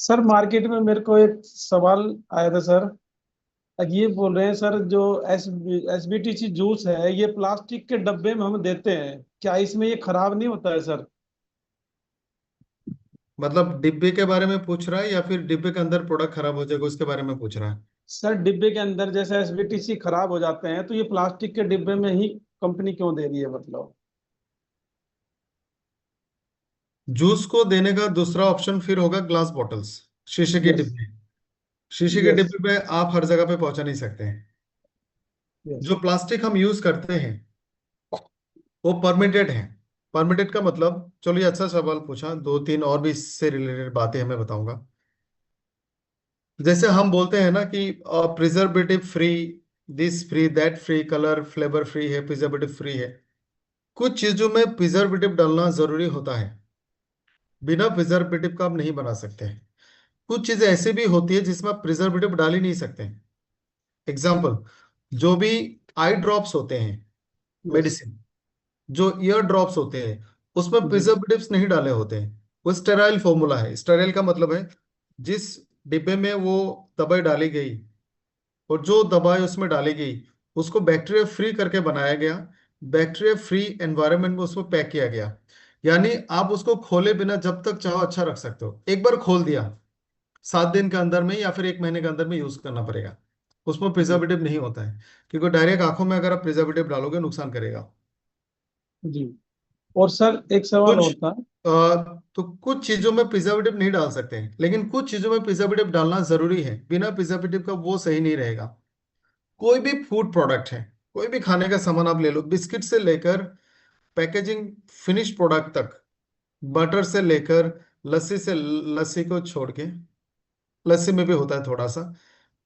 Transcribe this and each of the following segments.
Sir market में मेरे को एक सवाल आया था सर। ये बोल रहे हैं सर, जो एसबीटीसी जूस है ये प्लास्टिक के डब्बे में हम देते हैं, क्या इसमें ये खराब नहीं होता है सर? मतलब डिब्बे के बारे में पूछ रहा है या फिर डिब्बे के अंदर प्रोडक्ट खराब हो जाएगा उसके बारे में पूछ रहा है? सर डिब्बे के अंदर जैसे एसबीटीसी खराब हो जाते हैं तो ये प्लास्टिक के डिब्बे में ही कंपनी क्यों दे रही है, मतलब? जूस को देने का दूसरा ऑप्शन फिर होगा ग्लास बॉटल्स, शीशे के यस। डिब्बे। शीशे के यस। डिब्बे पे आप हर जगह पे पहुंचा नहीं सकते हैं। यस। जो प्लास्टिक हम यूज करते हैं वो परमिटेड है। परमिटेड का मतलब, चलो ये अच्छा सवाल पूछा, दो तीन और भी इससे रिलेटेड बातें हमें बताऊंगा। जैसे हम बोलते हैं ना कि preservative free, this free, that free, colour flavour free है, प्रिजर्वेटिव फ्री है। कुछ चीजों में प्रिजर्वेटिव डालना जरूरी होता है। बिना प्रिजर्वेटिव का आप नहीं बना सकते। कुछ चीजें ऐसी भी होती है जिसमें आप प्रिजर्वेटिव डाल ही नहीं सकते। एग्जाम्पल, जो भी आई ड्रॉप्स होते हैं, यस। मेडिसिन, जो ईयर ड्रॉप्स होते हैं, उसमें जी। प्रिजर्वेटिव्स नहीं डाले होते हैं। वो स्टेराइल फॉर्मूला है। स्टेराइल का मतलब है जिस डिब्बे में वो दवाई डाली गई और जो दवाई उसमें डाली गई उसको बैक्टीरिया फ्री करके बनाया गया, बैक्टीरिया फ्री एनवायरनमेंट में उसको पैक किया गया। यानी आप उसको खोले बिना जब तक चाहो अच्छा रख सकते हो। एक बार खोल दिया, 7 दिन के अंदर में या फिर 1 महीने के अंदर में यूज करना पड़ेगा। उसमें जी। प्रिजर्वेटिव नहीं होता है, क्योंकि डायरेक्ट आंखों में अगर आप प्रिजर्वेटिव डालोगे नुकसान करेगा। जी। और सर एक सवाल कुछ और था। तो कुछ चीजों में प्रिजर्वेटिव नहीं डाल सकते हैं, लेकिन कुछ चीजों में प्रिजर्वेटिव डालना जरूरी है। बिना प्रिजर्वेटिव का वो सही नहीं रहेगा। कोई भी फूड प्रोडक्ट है, कोई भी खाने का सामान आप ले लो, बिस्किट से लेकर पैकेजिंग फिनिश प्रोडक्ट तक, बटर से लेकर लस्सी से, लस्सी को छोड़ के, लस्सी में भी होता है थोड़ा सा,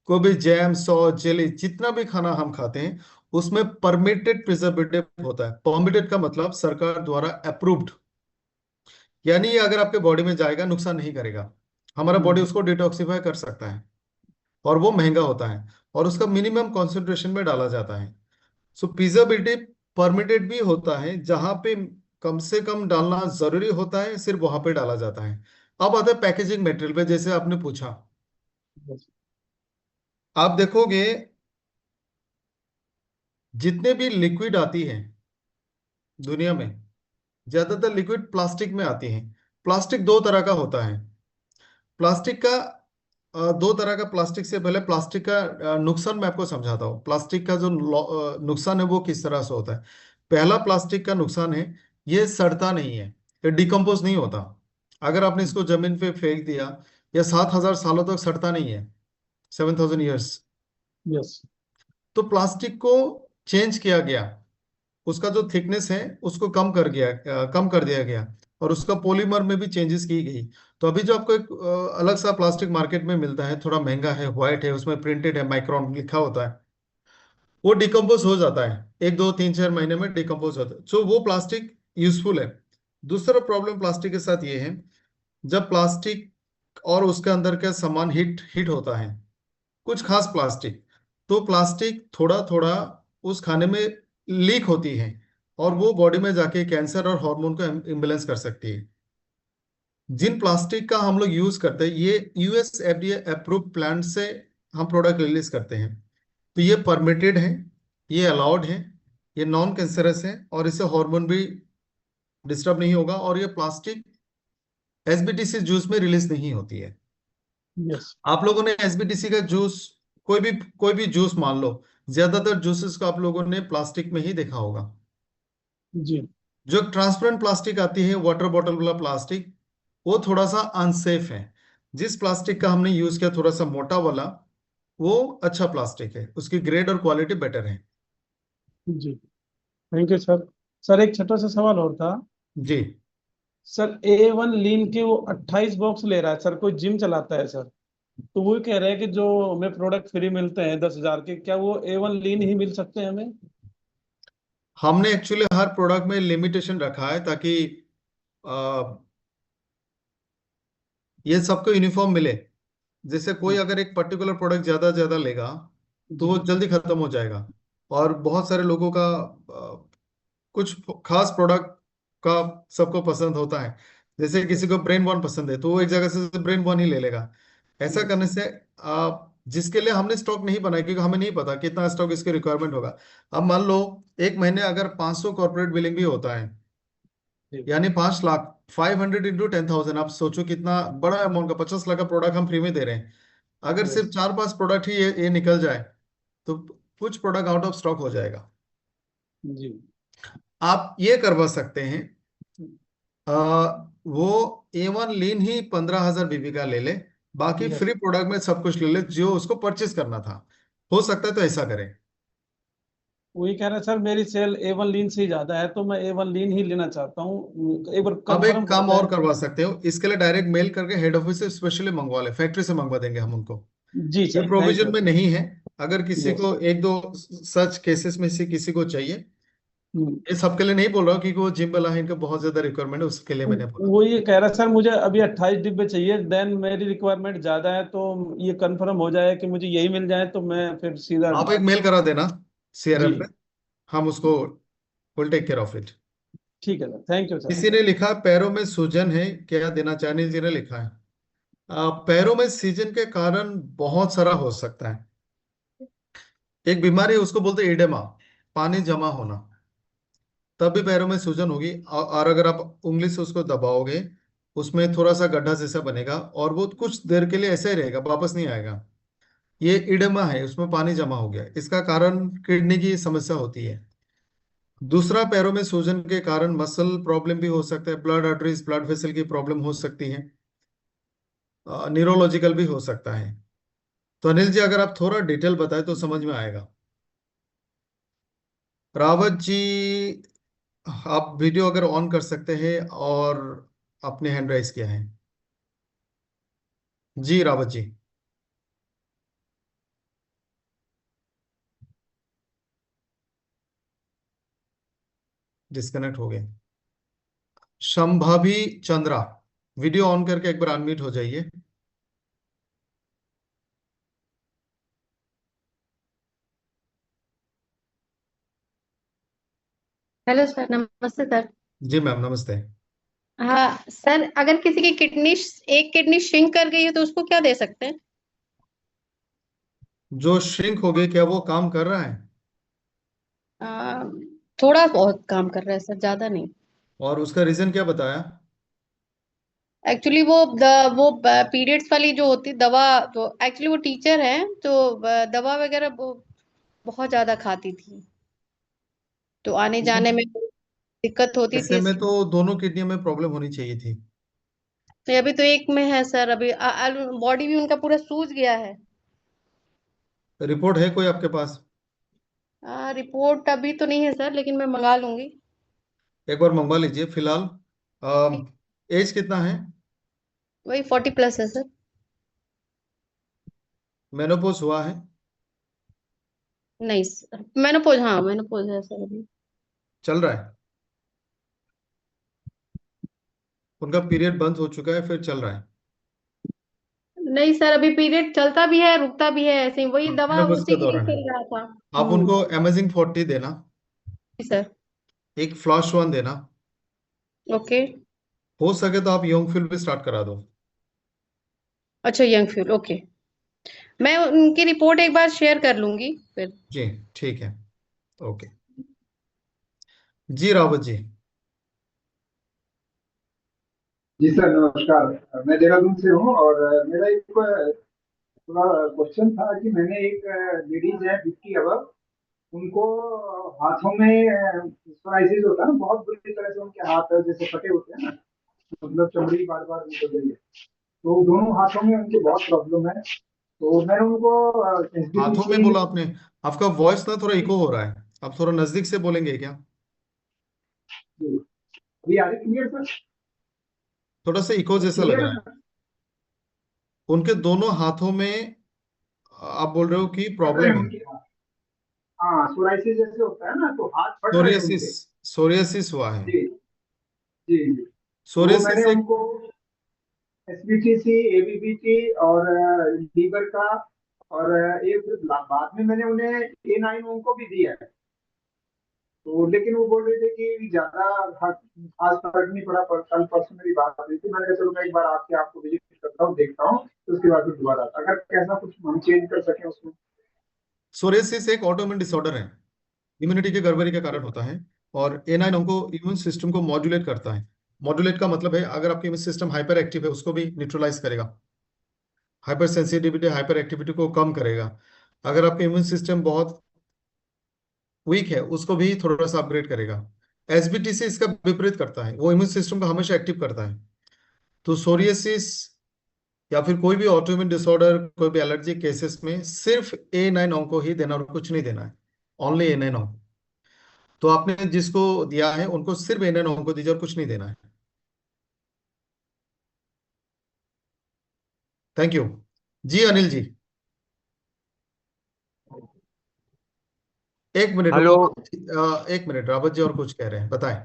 कोई भी जैम सॉस जेली, जितना भी खाना हम खाते हैं उसमें परमिटेड प्रिजर्वेटिव होता है। परमिटेड का मतलब सरकार द्वारा अप्रूव्ड। यानी ये अगर आपके बॉडी में जाएगा नुकसान नहीं करेगा। हमारा बॉडी हम्म। उसको डिटॉक्सिफाई कर सकता है। और वो महंगा होता है और उसका मिनिमम कॉन्सेंट्रेशन में डाला जाता है। सो प्रिजर्वेटिव परमिटेड भी होता है, जहां पे कम से कम डालना जरूरी होता है सिर्फ वहां पे डाला जाता है। अब आता है पैकेजिंग मटेरियल पे, जैसे आपने पूछा। यस। आप देखोगे जितने भी लिक्विड आती है दुनिया में, ज्यादातर लिक्विड प्लास्टिक में आती है। प्लास्टिक दो तरह का होता है। प्लास्टिक का दो तरह का प्लास्टिक से पहले प्लास्टिक का नुकसान मैं आपको समझाता हूँ। प्लास्टिक का जो नुकसान है वो किस तरह से होता है। पहला प्लास्टिक का नुकसान है, ये सड़ता नहीं है, ये डिकम्पोज नहीं होता। अगर आपने इसको जमीन पे फेंक दिया, या 7,000 सालों तक सड़ता नहीं है, 7,000 ईयर्स। यस। तो प्लास्टिक को चेंज किया गया, उसका जो थिकनेस है उसको कम कर दिया गया, और उसका पॉलीमर में भी चेंजेस की गई। तो अभी जो आपको एक अलग सा प्लास्टिक मार्केट में मिलता है, थोड़ा महंगा है, व्हाइट है, उसमें प्रिंटेड है, माइक्रॉन लिखा होता है, वो डिकम्पोज हो जाता है। 1 2 3 4 महीने में डिकम्पोज होता है। सो वो प्लास्टिक यूजफुल है। दूसरा प्रॉब्लम प्लास्टिक के साथ ये है, जब प्लास्टिक और उसके अंदर का सामान हिट हिट होता है, कुछ खास प्लास्टिक, तो प्लास्टिक थोड़ा थोड़ा उस खाने में लीक होती है, और वो बॉडी में जाके कैंसर और हार्मोन को इम्बेलेंस कर सकती है। जिन प्लास्टिक का हम लोग यूज करते हैं, ये यूएस एफडीए अप्रूव्ड प्लांट से हम प्रोडक्ट रिलीज करते हैं। तो ये परमिटेड है, ये अलाउड है, ये नॉन कैंसरस है, और इससे हार्मोन भी डिस्टर्ब नहीं होगा, और ये प्लास्टिक एसबीटीसी जूस में रिलीज नहीं होती है। यस। आप लोगों ने एसबीटीसी का जूस, कोई भी जूस मान लो, ज्यादातर जूसेस को आप लोगों ने प्लास्टिक में ही देखा होगा। जी। जो ट्रांसपेरेंट प्लास्टिक आती है, वाटर बॉटल वाला प्लास्टिक, वो थोड़ा सा अनसेफ है। जिस प्लास्टिक का हमने यूज किया थोड़ा सा मोटा वाला, वो अच्छा प्लास्टिक है, उसकी ग्रेड और क्वालिटी बेटर है। जी। Thank you sir. सर एक छोटा सा सवाल और था। जी। सर A1 लीन के वो 28 बॉक्स ले रहा है सर, कोई जिम चलाता है सर। तो वो कह रहे हैं कि जो हमें प्रोडक्ट फ्री मिलते हैं 10,000 के, क्या वो A1 लीन ही मिल सकते हैं हमें? हमने एक्चुअली हर प्रोडक्ट में लिमिटेशन रखा है, ताकि आ, ये सबको यूनिफॉर्म मिले। जैसे कोई अगर एक पर्टिकुलर प्रोडक्ट ज्यादा ज्यादा लेगा तो वो जी। जल्दी खत्म हो जाएगा। और बहुत सारे लोगों का कुछ खास प्रोडक्ट का सबको पसंद होता है। जैसे किसी को ब्रेन बॉर्न पसंद है तो वो एक जगह से ब्रेन बॉर्न ही ले लेगा। ऐसा यस। करने से जिसके लिए हमने स्टॉक नहीं बनाया, क्योंकि हमें नहीं पता कितना स्टॉक इसकी रिक्वायरमेंट होगा। अब मान लो एक महीने अगर 500 कॉर्पोरेट बिलिंग भी होता है, जी। यानी 5 लाख, 500 इंटू 10,000, आप सोचो कितना बड़ा अमाउंट का, 50 लाख का प्रोडक्ट हम फ्री में दे रहे हैं। अगर यस। सिर्फ 4-5 प्रोडक्ट ही ये निकल जाए तो कुछ प्रोडक्ट आउट ऑफ स्टॉक हो जाएगा। जी। आप ये करवा सकते हैं, आ, वो A1 लीन ही 15,000 बीबी का ले ले, बाकी यस। फ्री प्रोडक्ट में सब कुछ ले ले जो उसको परचेज करना था। हो सकता है तो ऐसा करें। वही कह रहे हैं सर, मेरी सेल A1 लीन से ही ज्यादा है, तो मैं A1 लीन ही लेना चाहता हूँ, एक बार अब कंफर्म एक हो काम और जाए। करवा सकते हो, इसके लिए डायरेक्ट मेल करके हेड ऑफिस से स्पेशली मंगवा ले, फैक्ट्री से मंगवा देंगे हम उनको। जी ये सर, थैंक प्रोविजन यू। में नहीं है। अगर किसी यस। को एक दो सच केसेस में से किसी को चाहिए, हम्म। ये सबके लिए नहीं बोल रहा हूँ, क्योंकि वो जिम वाला है, इनका बहुत ज्यादा रिक्वायरमेंट है, उसके लिए मैंने बोला। वो ये कह रहा सर, मुझे अभी 28 डिब्बे चाहिए, देन मेरी रिक्वायरमेंट ज्यादा है, तो ये कंफर्म हो जाए कि मुझे यही मिल जाए, तो मैं फिर सीधा। आप एक मेल करा देना जी। CRM पे, हम उसको will take care of it. ठीक है सर, थैंक यू सर। किसी ने लिखा पैरों में सूजन है, क्या देना, चाइनीज जी ने लिखा है। पैरों में सूजन के कारण बहुत सारा हो सकता है। एक बीमारी है, उसको बोलते हैं एडेमा, पानी जमा होना, तब भी पैरों में सूजन होगी। और अगर आप उंगली से उसको दबाओगे, उसमें थोड़ा सा गड्ढा जैसा बनेगा और वो कुछ देर के लिए ऐसा ही रहेगा, वापस नहीं आएगा। ये इडेमा है, उसमें पानी जमा हो गया, इसका कारण किडनी की समस्या होती है। दूसरा, पैरों में सूजन के कारण मसल प्रॉब्लम भी हो सकता है, ब्लड आर्टरीज, ब्लड वेसल की प्रॉब्लम हो सकती है, न्यूरोलॉजिकल भी हो सकता है। तो अनिल जी, अगर आप थोड़ा डिटेल बताएं तो समझ में आएगा। रावत जी, आप वीडियो अगर ऑन कर सकते हैं और अपने हैंड राइज किया है। जी रावत जी। डिस्कनेक्ट हो गए। संभाभी चंद्रा, वीडियो ऑन करके एक बार अनम्यूट हो जाइए। हेलो सर, नमस्ते सर। जी मैम, नमस्ते। हाँ सर, अगर किसी की किडनी, एक किडनी श्रिंक कर गई है तो उसको क्या दे सकते हैं? जो श्रिंक हो गई, क्या वो काम कर रहा है? आ, थोड़ा बहुत काम कर रहा है सर, ज्यादा नहीं। और उसका रीजन क्या बताया? एक्चुअली वो पीरियड्स वाली जो होती दवा, तो एक्चुअली वो टीचर है, तो दवा वगैरह वो बहुत ज्यादा खाती थी, तो आने जाने में दिक्कत होती ऐसे थी। में तो दोनों किडनियों में प्रॉब्लम होनी चाहिए थी। तो अभी तो एक में है सर, अभी बॉडी भी उनका पूरा सूज गया है। रिपोर्ट है कोई आपके पास? रिपोर्ट अभी तो नहीं है सर, लेकिन मैं मंगा लूंगी। एक बार मंगवा लीजिए फिलहाल। एज कितना है? वही 40+ है सर। मेनोपॉज हुआ है? नहीं सर, मेनोपोज, हाँ मेनोपोज है सर अभी। चल रहा है? उनका पीरियड बंद हो चुका है फिर चल रहा है? नहीं सर, अभी पीरियड चलता भी है, रुकता भी है, ऐसे ही वही दवा मेनोपॉज उसी के के लिए दौरान है। चल रहा था। आप उनको अमेजिंग 40 देना, जी सर। एक फ्लॉश वन देना। ओके। हो सके तो आप योंग फिल भी स्टार्ट करा दो। अच्छा, यंग फ्यूल, ओके। मैं उनकी रिपोर्ट एक बार शेयर कर लूंगी फिर। जी ठीक है। ओके। जी रावत जी। जी सर, नमस्कार। मैं देहरादून से हूँ और मेरा एक थोड़ा क्वेश्चन था कि मैंने एक लेडीज है 50 अब, उनको हाथों में सोराइसिस होता है ना, बहुत बुरी तरह से उनके हाथ जैसे फटे होते हैं ना, मतलब चमड़ी बार बार निकल रही है, तो दोनों हाथों में उनकी बहुत प्रॉब्लम है। तो मैंने उनको हाथों में एसबीटीसी। बोला आपने? आपका वॉइस ना थोड़ा इको हो रहा है, आप थोड़ा नजदीक से बोलेंगे क्या? अभी आ रही क्लियर सर? थोड़ा सा इको जैसा लग क्लियर रहा है है। ना? उनके दोनों हाथों में आप बोल रहे हो कि फट रहे प्रॉब्लम हैं है? उनके हाथ। हाँ, सोराइसिस जैसे होता है ना, तो हाथ फट रहे हैं सोरियासिस, उनके। सोरियासिस हुआ है? जी। जी जी। तो वो मैंने सोरियासिस एक, उनको एसबीटीसी, एबीबीटी और लीवर का, और एक बाद में मैंने उन्हें A9 उनको भी दिया है। तो लेकिन वो बोल रहे थे कि ज्यादा आज फर्क नहीं पड़ा, पर कल परसों मेरी बात हुई थी, मैंने कहा चलो मैं एक बार आके आपको विजिट करता हूँ, देखता हूँ, तो उसके बाद फिर दोबारा आता। अगर कैसा कुछ हम चेंज कर सके उसमें। सोरियासिस एक ऑटोइम्यून डिसऑर्डर है, इम्यूनिटी के गड़बड़ी के कारण होता है। और A9 हमको इम्यून सिस्टम को मॉड्यूलेट करता है। मॉड्यूलेट का मतलब है अगर आपकी इम्यून सिस्टम हाइपर एक्टिव है उसको भी न्यूट्रलाइज करेगा, हाइपर सेंसिटिविटी हाइपर एक्टिविटी को कम करेगा। अगर आपका इम्यून सिस्टम बहुत वीक है उसको भी थोड़ा सा अपग्रेड करेगा। एसबीटीसी इसका विपरीत करता है, वो इम्यून सिस्टम को हमेशा एक्टिव करता है। तो सोरियासिस या फिर कोई भी ऑटोइम्यून डिसऑर्डर, कोई भी एलर्जी केसेस में सिर्फ A9 ऑन्को ही देना और कुछ नहीं देना है, ओनली A9 ऑन्को। तो आपने जिसको दिया है उनको सिर्फ A9 ऑन्को दीजिए और कुछ नहीं देना है। Thank you. जी अनिल जी, एक मिनट हेलो। वो एक मिनट, रावत जी और कुछ कह रहे हैं, बताएं।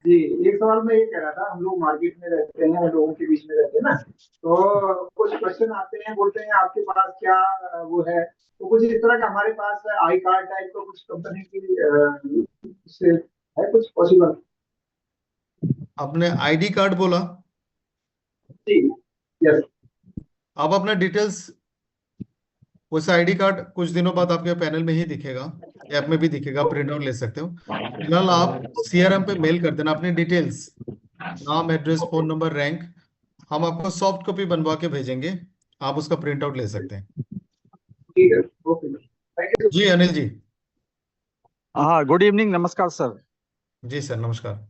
जी, एक सवाल मैं ये कह रहा था, हम लोग मार्केट में रहते हैं, लोगों के बीच में रहते हैं ना, तो कुछ क्वेश्चन आते हैं, बोलते हैं आपके पास क्या वो है, तो कुछ इस तरह का हमारे पास आई कार्ड टाइप का कुछ कंपनी की से है कुछ पॉसिबल? आपने आईडी कार्ड बोला? जी, यस। आप अपना डिटेल्स, उस आईडी कार्ड कुछ दिनों बाद आपके पैनल में ही दिखेगा, ऐप में भी दिखेगा, प्रिंट आउट ले सकते हो। फिलहाल आप सीआरएम पे मेल कर देना अपने डिटेल्स, नाम, एड्रेस, फोन नंबर, रैंक। हम आपको सॉफ्ट कॉपी बनवा के भेजेंगे, आप उसका प्रिंट आउट ले सकते हैं। ठीक है, ओके, थैंक यू। जी अनिल जी। हाँ, गुड इवनिंग, नमस्कार सर। जी सर नमस्कार।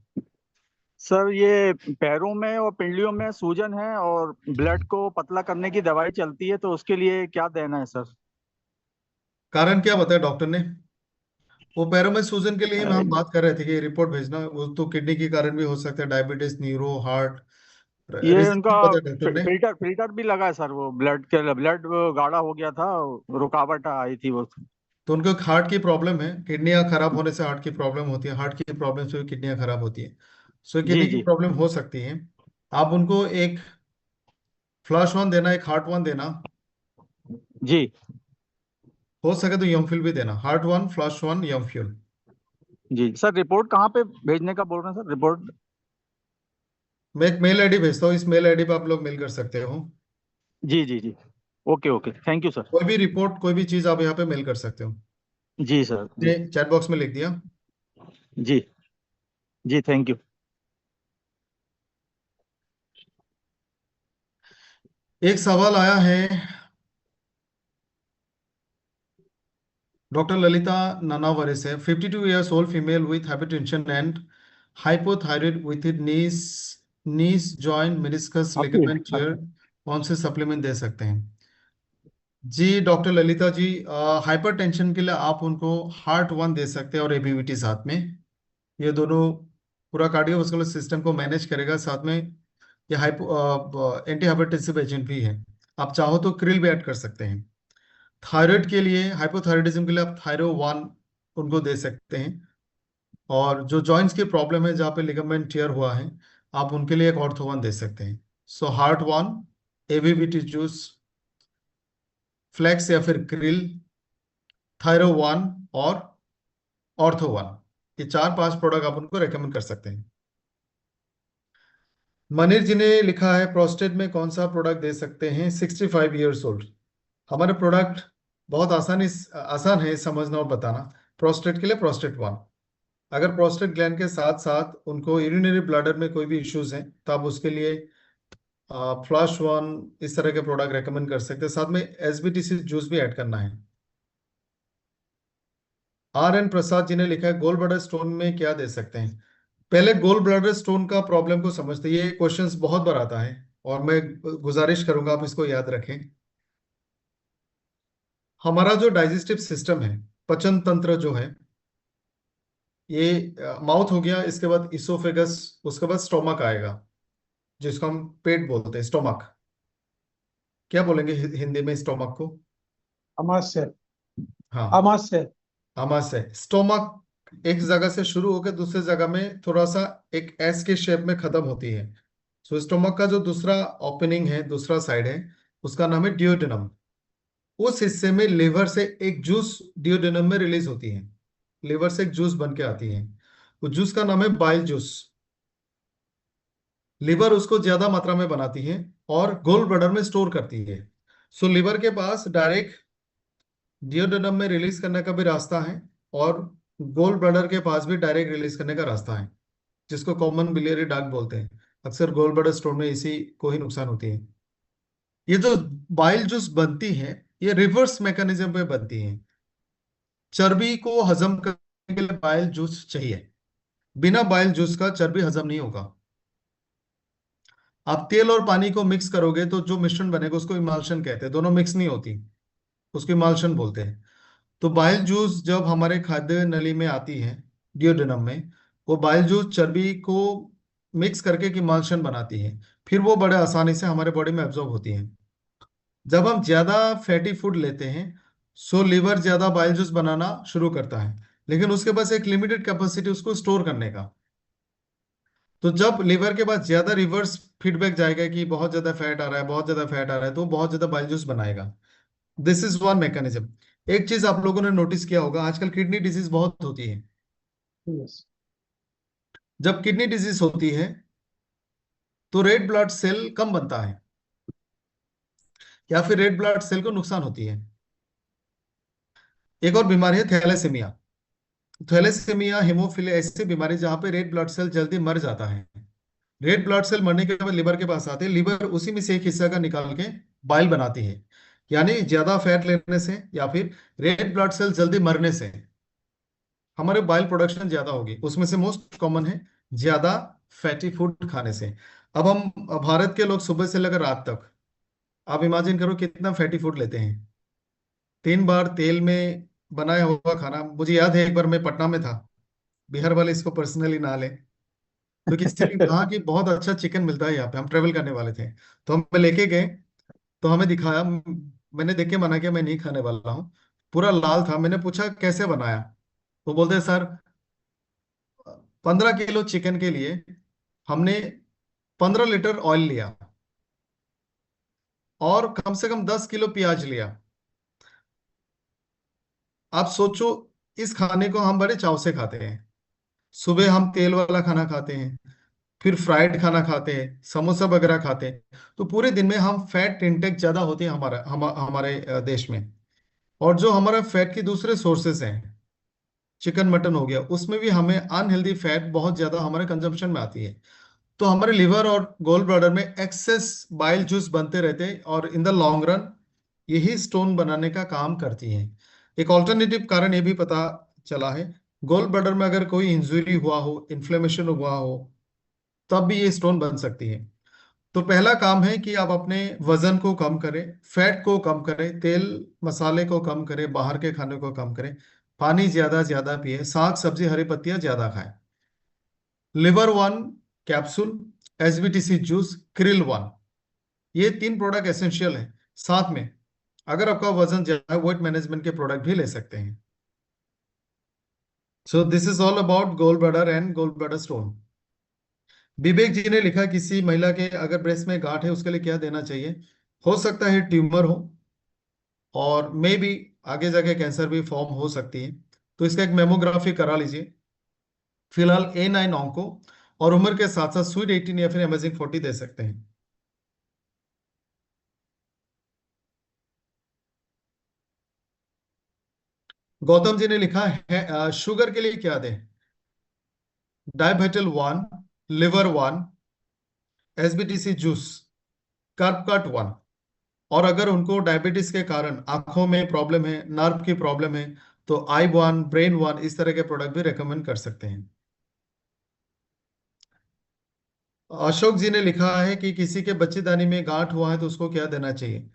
सर, ये पैरों में और पिंडलियों में सूजन है और ब्लड को पतला करने की दवाई चलती है, तो उसके लिए क्या देना है सर? कारण क्या बताया डॉक्टर ने? वो पैरों में सूजन के लिए हम बात कर रहे थे कि रिपोर्ट भेजना, वो तो किडनी के कारण भी हो सकता है, डायबिटीज, न्यूरो, हार्ट, ये रीजन उनका नहीं पता डॉक्टर ने। फिल्टर भी लगा है सर, वो ब्लड गाढ़ा हो गया था, रुकावट आई थी वो। तो उनको हार्ट की प्रॉब्लम है, किडनियां खराब होने से हार्ट की प्रॉब्लम होती है, हार्ट की प्रॉब्लम से किडनियां खराब होती है। सो जी किडनी की जी प्रॉब्लम हो सकती है। आप उनको एक फ्लैश वन देना, एक हार्ट वन देना, जी हो सके तो यंग फ्यूल भी देना, heart one, flash one, young fuel. जी। सर, रिपोर्ट कहाँ पे भेजने का बोल रहे हैं सर, रिपोर्ट? मैं एक मेल आईडी भेजता हूँ, इस मेल आईडी पे आप लोग मेल कर सकते हो। जी जी जी। Okay okay, thank you sir. कोई भी रिपोर्ट, कोई भी चीज आप यहाँ पे मेल कर सकते हो। जी सर जी। चैट बॉक्स में लिख दिया। जी जी, थैंक यू। एक सवाल आया है, डॉक्टर ललिता नानावरे से, 52 years old female with hypertension and hypothyroid with knees joint meniscus आपकी लिगामेंट टियर, कौन से सप्लीमेंट दे सकते हैं? जी डॉक्टर ललिता जी, हाइपरटेंशन के लिए आप उनको हार्ट वन दे सकते हैं और एबीवीटी साथ में। ये दोनों पूरा कार्डियोवास्कुलर सिस्टम को मैनेज करेगा, साथ में ये हाइपो एंटी हाइपरटेंसिव एजेंट भी है। आप चाहो तो क्रिल भी ऐड कर सकते हैं। थायराइड के लिए, हाइपोथायराइडिज्म के लिए आप थायरो वन उनको दे सकते हैं। और जो जॉइंट्स की प्रॉब्लम है, जहाँ पे लिगामेंट टियर हुआ है, आप उनके लिए एक ऑर्थो वन दे सकते हैं। So heart one, ABVT juice, flex या फिर क्रिल, थायरो वन और ऑर्थो वन, ये 4-5 प्रोडक्ट आप उनको रेकमेंड कर सकते हैं। मनीर जी ने लिखा है, प्रोस्टेट में कौन सा प्रोडक्ट दे सकते हैं, 65 years ओल्ड। हमारे प्रोडक्ट बहुत आसान है समझना और बताना। प्रोस्टेट के लिए प्रोस्टेट वन, अगर प्रोस्टेट ग्लैंड के साथ साथ उनको यूरिनरी ब्लैडर में कोई भी इश्यूज हैं तो आप उसके लिए फ्लैश वन, इस तरह के प्रोडक्ट रेकमेंड कर सकते हैं। साथ में एसबीटीसी जूस भी ऐड करना है। RN प्रसाद जी ने लिखा है, गोल ब्लैडर स्टोन में क्या दे सकते हैं? पहले गोल ब्लैडर स्टोन का प्रॉब्लम को समझते हैं, ये क्वेश्चंस बहुत बार आता है और मैं गुजारिश करूंगा आप इसको याद रखें। हमारा जो डाइजेस्टिव सिस्टम है, पचन तंत्र जो है, ये माउथ हो गया, इसके बाद इसोफेगस, उसके बाद स्टोमक आएगा, जिसको हम पेट बोलते हैं, स्टोमक। क्या बोलेंगे हिंदी में स्टोमक को? अमाशय। हाँ, अमाशय। आमाशय। स्टोमक एक जगह से शुरू होकर दूसरे जगह में थोड़ा सा एक एस के शेप में खत्म होती है। सो स्टोमक का जो दूसरा ओपनिंग है, दूसरा साइड है, उसका नाम है ड्यूडेनम। उस हिस्से में लिवर से एक जूस डियोडेनम में रिलीज होती है, लिवर से एक जूस बन के आती है। उस जूस का नाम है बाइल जूस। लिवर उसको ज्यादा मात्रा में बनाती है और गोल ब्लैडर में स्टोर करती है। सो लिवर के पास डायरेक्ट डियोडेनम में रिलीज करने का भी रास्ता है, और गोल ब्लैडर के पास भी डायरेक्ट रिलीज करने का रास्ता है, जिसको कॉमन बिलियरी डक्ट बोलते हैं। अक्सर गोल ब्लैडर स्टोन में इसी को ही नुकसान होती है। ये जो बाइल जूस बनती है, ये रिवर्स मैकेनिज्म पे बनती है। चर्बी को हजम करने के लिए बाइल जूस चाहिए, बिना बाइल जूस का चर्बी हजम नहीं होगा। आप तेल और पानी को मिक्स करोगे तो जो मिश्रण बनेगा उसको इमल्शन कहते हैं, दोनों मिक्स नहीं होती, उसको इमल्शन बोलते हैं। तो बाइल जूस जब हमारे खाद्य नली में आती है, डियोडेनम में, वो बाइल जूस चर्बी को मिक्स करके एक इमल्शन बनाती है, फिर वो बड़े आसानी से हमारे बॉडी में एब्जॉर्ब होती है। जब हम ज्यादा फैटी फूड लेते हैं, सो लिवर ज्यादा बाइल जूस बनाना शुरू करता है, लेकिन उसके पास एक लिमिटेड कैपेसिटी उसको स्टोर करने का। तो जब लिवर के पास ज्यादा रिवर्स फीडबैक जाएगा कि बहुत ज्यादा फैट आ रहा है, बहुत ज्यादा फैट आ रहा है, तो वो बहुत ज्यादा बाइल जूस बनाएगा। This is one mechanism. एक चीज आप लोगों ने नोटिस किया होगा, आजकल किडनी डिजीज बहुत होती है। यस। जब किडनी डिजीज होती है तो रेड ब्लड सेल कम बनता है, या फिर रेड ब्लड सेल को नुकसान होती है। एक और बीमारी है थैलेसीमिया। थैलेसीमिया हेमोफिलिया ऐसी बीमारी जहां पे रेड ब्लड सेल जल्दी मर जाता है। रेड ब्लड सेल मरने के बाद लिवर के पास आते हैं, लिवर उसी में से एक हिस्सा का निकाल के बाइल बनाती है। यानी ज्यादा फैट लेने से या फिर रेड ब्लड सेल जल्दी मरने से हमारे बाइल प्रोडक्शन ज्यादा होगी। उसमें से मोस्ट कॉमन है ज्यादा फैटी फूड खाने से। अब हम भारत के लोग सुबह से लेकर रात तक, आप इमेजिन करो कितना फैटी फूड लेते हैं। 3 बार तेल में बनाया हुआ खाना। मुझे याद है एक बार मैं पटना में था, बिहार वाले इसको पर्सनली ना ले, तो किसी ने कहा कि बहुत अच्छा चिकन मिलता है यहाँ पे, हम ट्रेवल करने वाले थे, तो हम लेके गए, तो हमें दिखाया। मैंने देख के मना किया, मैं नहीं खाने वाला हूँ। पूरा लाल था। मैंने पूछा कैसे बनाया, तो बोलते सर 15 किलो चिकन के लिए हमने 15 लीटर ऑयल लिया और कम से कम 10 किलो प्याज लिया। आप सोचो, इस खाने को हम बड़े चाव से खाते हैं। सुबह हम तेल वाला खाना खाते हैं, फिर फ्राइड खाना खाते हैं, समोसा वगैरह खाते हैं, तो पूरे दिन में हम फैट इंटेक ज्यादा होती है हमारे देश में। और जो हमारा फैट के दूसरे सोर्सेस हैं, चिकन मटन हो गया, उसमें भी हमें अनहेल्दी फैट बहुत ज्यादा हमारे कंजम्पशन में आती है। तो हमारे लिवर और गोल ब्लैडर में एक्सेस बाइल जूस बनते रहते हैं, और इन द लॉन्ग रन यही स्टोन बनाने का काम करती है। एक ऑल्टरनेटिव कारण ये भी पता चला है, गोल ब्लैडर में अगर कोई इंजुरी हुआ हो, इन्फ्लेमेशन हुआ हो, तब भी ये स्टोन बन सकती है। तो पहला काम है कि आप अपने वजन को कम करें, फैट को कम करें, तेल मसाले को कम करें, बाहर के खाने को कम करें, पानी ज्यादा ज्यादा पिए, साग सब्जी हरी पत्तियां ज्यादा खाएं। Liver one capsule, SBTC juice, krill one, ये 3 प्रोडक्ट एसेंशियल है। साथ में अगर आपका वजन ज्यादा है, वेट मैनेजमेंट के प्रोडक्ट भी ले सकते हैं। So this is all about gall bladder and gall bladder stone. Vivek ji ने लिखा, किसी महिला के अगर ब्रेस्ट में गांठ है उसके लिए क्या देना चाहिए। हो सकता है ट्यूमर हो, और मे भी आगे जाके कैंसर भी फॉर्म हो सकती है, तो इसका एक मेमोग्राफी करा लीजिए। फिलहाल A9 ऑंको और उम्र के साथ साथ स्वीट 18 या फिर अमेजिंग 40 दे सकते हैं। गौतम जी ने लिखा है, शुगर के लिए क्या दें। डायबिटल 1, लिवर 1, एसबीटीसी जूस, कार्ब कट 1। और अगर उनको डायबिटीज के कारण आंखों में प्रॉब्लम है, नर्व की प्रॉब्लम है, तो I1, ब्रेन 1, इस तरह के प्रोडक्ट भी रेकमेंड कर सकते हैं। अशोक जी ने लिखा है कि किसी के बच्चेदानी में गांठ हुआ है तो उसको क्या देना चाहिए।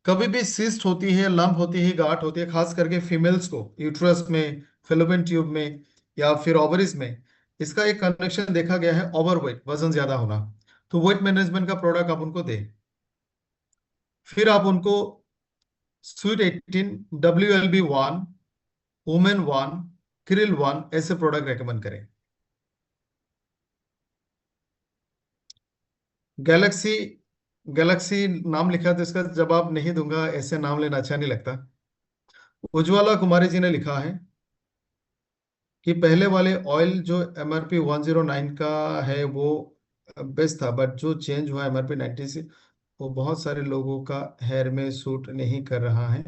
कभी भी सिस्ट होती है, लंप होती है, गांठ होती है, खास करके फीमेल्स को यूट्रस में, फेलोपियन ट्यूब में या फिर ओवरीज में, इसका एक कनेक्शन देखा गया है, ओवरवेट, वजन ज्यादा होना। तो वेट मैनेजमेंट का प्रोडक्ट आप उनको दें। फिर आप उनको स्वीट 18, WLB 1, वुमेन 1, क्रिल 1 ऐसे प्रोडक्ट रेकमेंड करें। गैलेक्सी गैलेक्सी नाम लिखा है तो इसका जवाब नहीं दूंगा, ऐसे नाम लेना अच्छा नहीं लगता। उज्ज्वला कुमारी जी ने लिखा है कि पहले वाले ऑयल जो MRP 109 का है वो बेस्ट था, बट जो चेंज हुआ MRP 90 से वो बहुत सारे लोगों का हेयर में सूट नहीं कर रहा है।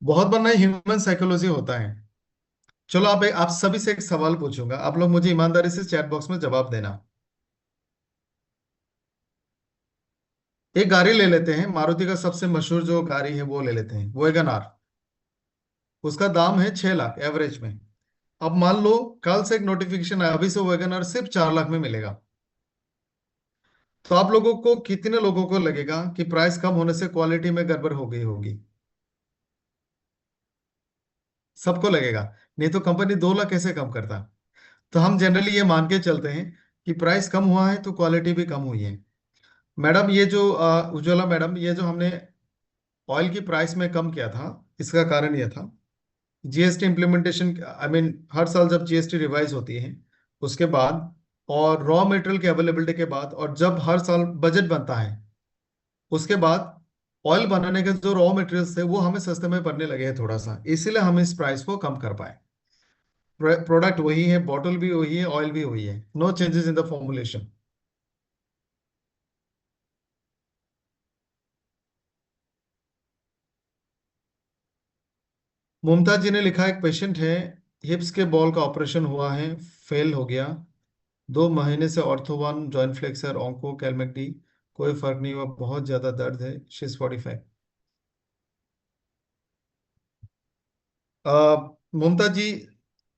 बहुत बार ना ह्यूमन साइकोलॉजी होता है। चलो आप सभी से एक सवाल पूछूंगा, आप लोग मुझे ईमानदारी से चैट बॉक्स में जवाब देना। एक गाड़ी ले लेते हैं, मारुति का सबसे मशहूर जो गाड़ी है वो ले लेते हैं, वैगन आर। उसका दाम है 6 लाख एवरेज में। अब मान लो कल से एक नोटिफिकेशन आया, अभी से वैगन आर सिर्फ 4 लाख में मिलेगा। तो आप लोगों को, कितने लोगों को लगेगा कि प्राइस कम होने से क्वालिटी में गड़बड़ हो गई होगी? सबको लगेगा, नहीं तो कंपनी 2 लाख कैसे कम करता। तो हम जनरली ये मान के चलते हैं कि प्राइस कम हुआ है तो क्वालिटी भी कम हुई है। मैडम ये जो उज्ज्वला मैडम, ये जो हमने ऑयल की प्राइस में कम किया था, इसका कारण यह था GST इम्प्लीमेंटेशन। आई मीन हर साल जब GST रिवाइज होती है उसके बाद, और रॉ मटेरियल के अवेलेबिलिटी के बाद, और जब हर साल बजट बनता है उसके बाद, ऑयल बनाने के जो रॉ मटेरियल्स थे वो हमें सस्ते में पड़ने लगे हैं थोड़ा सा, इसीलिए हम इस प्राइस को कम कर पाए। प्रोडक्ट वही है, बॉटल भी वही है, ऑयल भी वही है, no changes in the formulation. Mumtaz ji ने लिखा, एक पेशेंट है, हिप्स के बॉल का ऑपरेशन हुआ है, फेल हो गया, 2 महीने से ऑर्थोवन, जॉइंट फ्लेक्सर, ऑन्को, कैलमेक्डी, कोई फर्क नहीं हुआ, बहुत ज्यादा दर्द है, शी 45। मुमताज जी,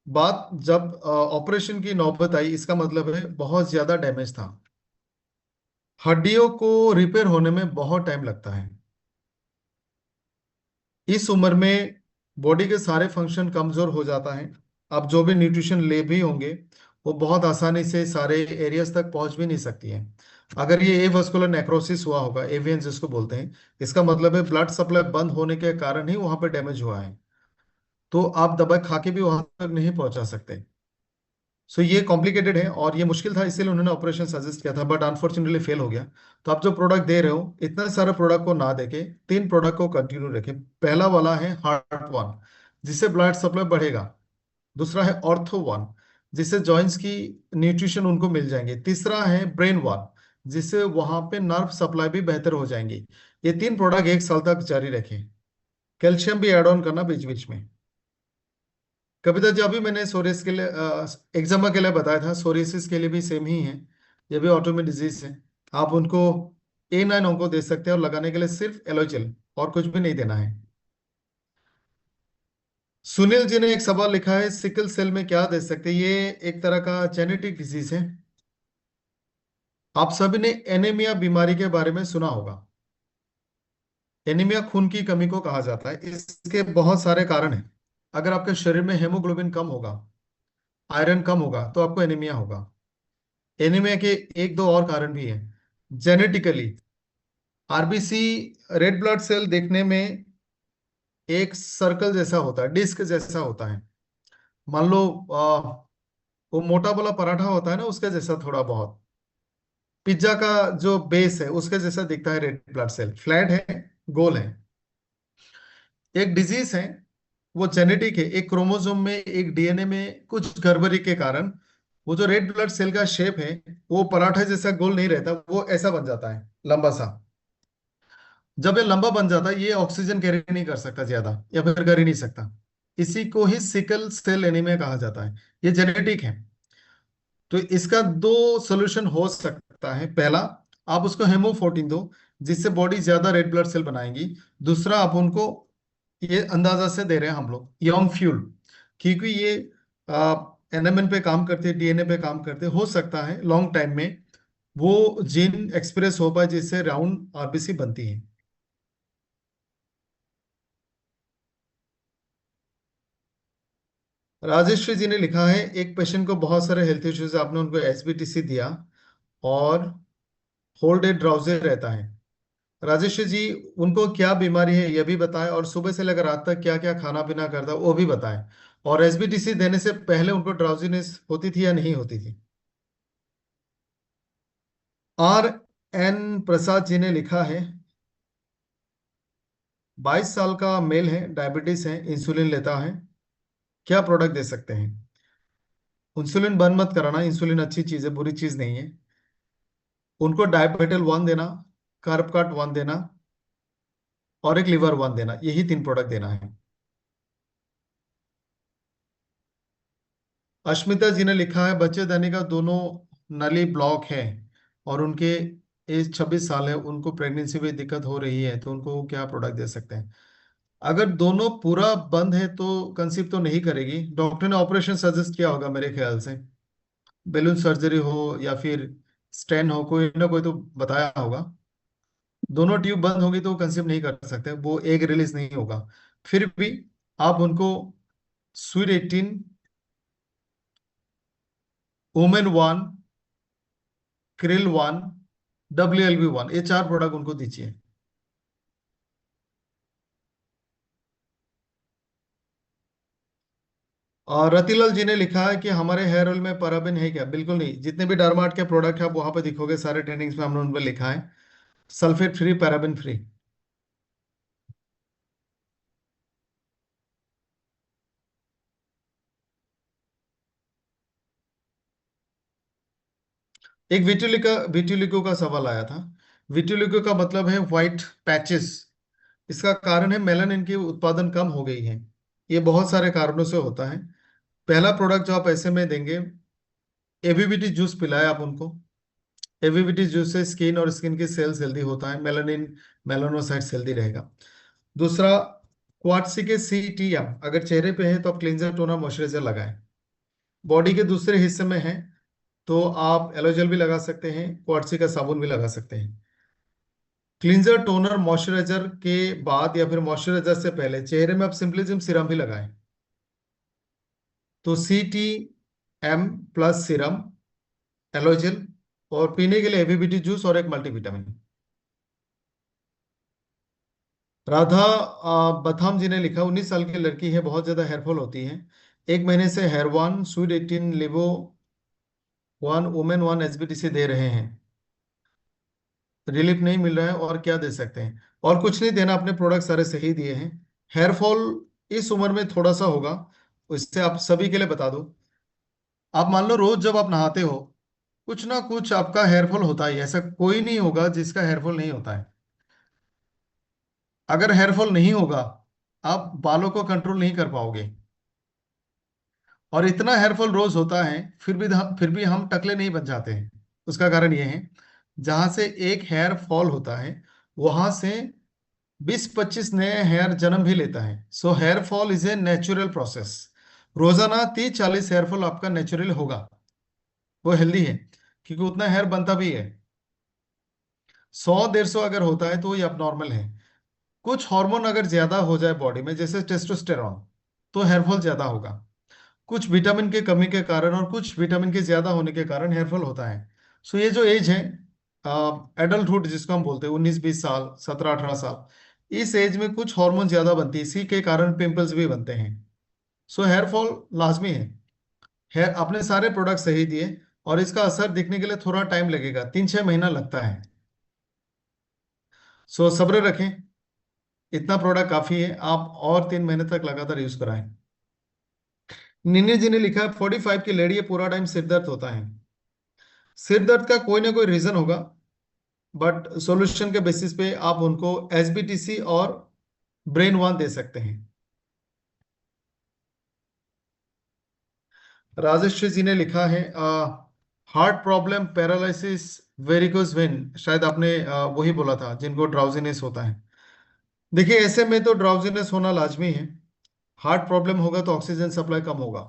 बात जब ऑपरेशन की नौबत आई इसका मतलब है बहुत ज्यादा डैमेज था। हड्डियों को रिपेयर होने में बहुत टाइम लगता है। इस उम्र में बॉडी के सारे फंक्शन कमजोर हो जाता है। अब जो भी न्यूट्रिशन ले भी होंगे वो बहुत आसानी से सारे एरियाज तक पहुंच भी नहीं सकती है। अगर ये एवस्कुलर नेक्रोसिस हुआ होगा, एवीएन जिसको बोलते हैं, इसका मतलब है ब्लड सप्लाई बंद होने के कारण ही वहां पे डैमेज हुआ है। तो आप दवाई खा के भी वहां तक नहीं पहुंचा सकते। सो ये कॉम्प्लिकेटेड है और ये मुश्किल था, इसीलिए उन्होंने ऑपरेशन सजेस्ट किया था, बट अनफॉर्चुनेटली फेल हो गया। तो आप जो प्रोडक्ट दे रहे हो, इतने सारे प्रोडक्ट को ना देके 3 प्रोडक्ट को कंटिन्यू रखें। पहला वाला है हार्ट वन, जिससे ब्लड सप्लाई बढ़ेगा। दूसरा है ऑर्थो वन, जिससे जॉइंट्स की न्यूट्रिशन उनको मिल जाएंगे। तीसरा है ब्रेन वन, जिससे वहां पे नर्व सप्लाई भी बेहतर हो जाएंगी। ये 3 प्रोडक्ट 1 साल तक जारी रखें। कैल्शियम भी एड ऑन करना बीच बीच में। कविता जी, अभी मैंने सोरियस के लिए, एक्जिमा के लिए बताया था, सोरियसिस के लिए भी सेम ही है। ये भी ऑटोइम्यून डिजीज है। आप उनको A9 उनको दे सकते हैं, और लगाने के लिए सिर्फ एलोजेल, और कुछ भी नहीं देना है। सुनील जी ने एक सवाल लिखा है, सिकल सेल में क्या दे सकते हैं? ये एक तरह का जेनेटिक डिजीज है। आप सभी ने एनीमिया बीमारी के बारे में सुना होगा। एनीमिया खून की कमी को कहा जाता है। इसके बहुत सारे कारण हैं। अगर आपके शरीर में हेमोग्लोबिन कम होगा, आयरन कम होगा, तो आपको एनीमिया होगा। एनीमिया के 1-2 और कारण भी हैं। Genetically RBC, red blood cell देखने में एक सर्कल जैसा होता है, डिस्क जैसा होता है। मान लो वो मोटा वाला पराठा होता है ना, उसके जैसा थोड़ा बहुत। पिज्जा का जो बेस है उसके जैसा दिखता है रेड ब्लड सेल, फ्लैट है, गोल है। एक डिजीज है, वो जेनेटिक है। एक क्रोमोसोम में, एक DNA में कुछ गड़बड़ी के कारण वो जो रेड ब्लड सेल का शेप है, वो पराठा जैसा गोल नहीं रहता, वो ऐसा बन जाता है, लंबा सा। जब ये लंबा बन जाता है, ये ऑक्सीजन कैरी नहीं कर सकता ज्यादा, या फिर कर ही नहीं सकता। इसी को ही सिकल सेल एनीमिया कहा जाता है। ये जेनेटिक है। तो इसका 2 सोल्यूशन हो सकता है। पहला, आप उसको हेमोफोर्टिन दो, जिससे बॉडी ज्यादा रेड ब्लड सेल बनाएगी। दूसरा, आप उनको, ये अंदाजा से दे रहे हैं हम लोग, यंग फ्यूल, क्योंकि ये NMN पे काम करते हैं, DNA पे काम करते हैं, हो सकता है लॉन्ग टाइम में वो जीन एक्सप्रेस हो पाए जिससे राउंड RBC बनती है। राजेश्वरी जी ने लिखा है, एक पेशेंट को बहुत सारे हेल्थ इश्यूज, आपने उनको SBTC दिया और होल डे ड्राउजी रहता है। राजेश्वरी जी, उनको क्या बीमारी है ये भी बताएं, और सुबह से लेकर रात तक क्या क्या खाना पीना करता है वो भी बताएं। और SBTC देने से पहले उनको ड्राउजीनेस होती थी या नहीं होती थी? आर एन प्रसाद जी ने लिखा है, 22 साल का मेल है, डायबिटीज है, इंसुलिन लेता है, क्या प्रोडक्ट दे सकते हैं? इंसुलिन बंद मत कराना, इंसुलिन अच्छी चीज है, बुरी चीज नहीं है। उनको डायपेटल 1 देना, कार्बकाट 1 देना और एक लिवर 1 देना, यही 3 प्रोडक्ट देना है। अश्मिता जी ने लिखा है, बच्चे दानी का दोनों नली ब्लॉक है और उनके एज 26 साल है, उनको प्रेगनेंसी में दिक्कत हो रही है, तो उनको क्या प्रोडक्ट दे सकते हैं? अगर दोनों पूरा बंद है तो कंसीव तो नहीं करेगी। डॉक्टर ने ऑपरेशन सजेस्ट किया होगा मेरे ख्याल से, बेलून सर्जरी हो या फिर स्टेन हो, कोई ना कोई तो बताया होगा। दोनों ट्यूब बंद होगी तो कंसीव नहीं कर सकते, वो एग रिलीज नहीं होगा। फिर भी आप उनको स्वीट 18, वुमेन 1, क्रिल 1, WLB 1, ये 4 प्रोडक्ट उनको दीजिए। और रतिलाल जी ने लिखा है कि हमारे हेयर ऑयल में पैराबेन है क्या? बिल्कुल नहीं, जितने भी डरमार्ट के प्रोडक्ट है आप वहां पे दिखोगे, सारे ट्रेनिंग्स में हमने उन पर लिखा है सल्फेट फ्री, पैराबेन फ्री। एक विटिलिको का सवाल आया था। विटिलिको का मतलब है व्हाइट पैचेस। इसका कारण है मेलानिन की उत्पादन कम हो गई है। ये बहुत सारे कारणों से होता है। पहला प्रोडक्ट जो आप ऐसे में देंगे, एवीविटी जूस पिलाए आप उनको। एवीविटी जूस से स्किन और स्किन की सेल्स हेल्दी होता है, मेलानिन मेलानोसाइट्स हेल्दी रहेगा। दूसरा, क्वार्ट्सी के CTM अगर चेहरे पे है तो आप क्लींजर, टोनर, मॉइस्चराइजर लगाएं। बॉडी के दूसरे हिस्से में है तो आप एलोजेल भी लगा सकते हैं, क्वार्ट्सी का साबुन भी लगा सकते हैं। क्लींजर, टोनर, मॉइस्चराइजर के बाद या फिर मॉइस्चराइजर से पहले चेहरे में आप सिंपलिज्म सीरम भी लगाएं। तो CTM प्लस सीरम, एलोजेल और पीने के लिए एवीबीटी जूस और एक मल्टीविटामिन। राधा बथाम जी ने लिखा, 19 साल की लड़की है, बहुत ज्यादा हेयरफॉल होती है, 1 महीने से हेयर 1, स्वीट 18, लिवो 1, वुमेन 1 SBTC दे रहे हैं, रिलीफ नहीं मिल रहा है, और क्या दे सकते हैं? और कुछ नहीं देना, अपने प्रोडक्ट सारे सही दिए हैं। हेयर फॉल इस उम्र में थोड़ा सा होगा, इससे आप सभी के लिए बता दो। आप मान लो रोज जब आप नहाते हो कुछ ना कुछ आपका हेयर फॉल होता ही है, ऐसा कोई नहीं होगा जिसका हेयर फॉल नहीं होता है। अगर हेयर फॉल नहीं होगा आप बालों को कंट्रोल नहीं कर पाओगे। और इतना हेयर फॉल रोज होता है फिर भी हम टकले नहीं बन जाते हैं। उसका कारण ये है, जहां से एक हेयर फॉल होता है वहां से 20-25 नए हेयर जन्म भी लेता है। So here fall is a natural process. रोजाना 30-40 हेयर फॉल आपका नेचुरल होगा, वो हेल्दी है, क्योंकि उतना हेयर बनता भी है। 100-150 अगर होता है तो ये अब नॉर्मल है। कुछ हार्मोन अगर ज्यादा हो जाए बॉडी में, जैसे टेस्टोस्टेरॉन, तो हेयरफॉल ज्यादा होगा। कुछ विटामिन के कमी के कारण और कुछ विटामिन के ज्यादा होने के कारण हेयरफॉल होता है। सो ये जो एज है एडल्टहुड जिसको हम बोलते हैं, 19-20 साल, 17-18 साल, इस एज में कुछ हार्मोन ज्यादा बनती है, इसी के कारण पिंपल्स भी बनते हैं। सो हेयरफॉल लाजमी है। हेयर अपने सारे प्रोडक्ट सही दिए और इसका असर दिखने के लिए थोड़ा टाइम लगेगा, 3-6 महीना लगता है। सो सब्र रखें, इतना प्रोडक्ट काफी है, आप और 3 महीने तक लगातार यूज कराएं। निन्ने जी ने लिखा है, 45 की लेडी है, पूरा टाइम सिर दर्द होता है। सिर दर्द का कोई ना कोई रीजन होगा, बट सॉल्यूशन के बेसिस पे आप उनको SBTC और ब्रेन 1 दे सकते हैं। राजेश्वरी जी ने लिखा है, heart problem, paralysis, varicose vein, शायद आपने वही बोला था जिनको ड्राउजीनेस होता है। देखिए ऐसे में तो ड्राउजीनेस होना लाजमी है। हार्ट प्रॉब्लम होगा तो ऑक्सीजन सप्लाई कम होगा।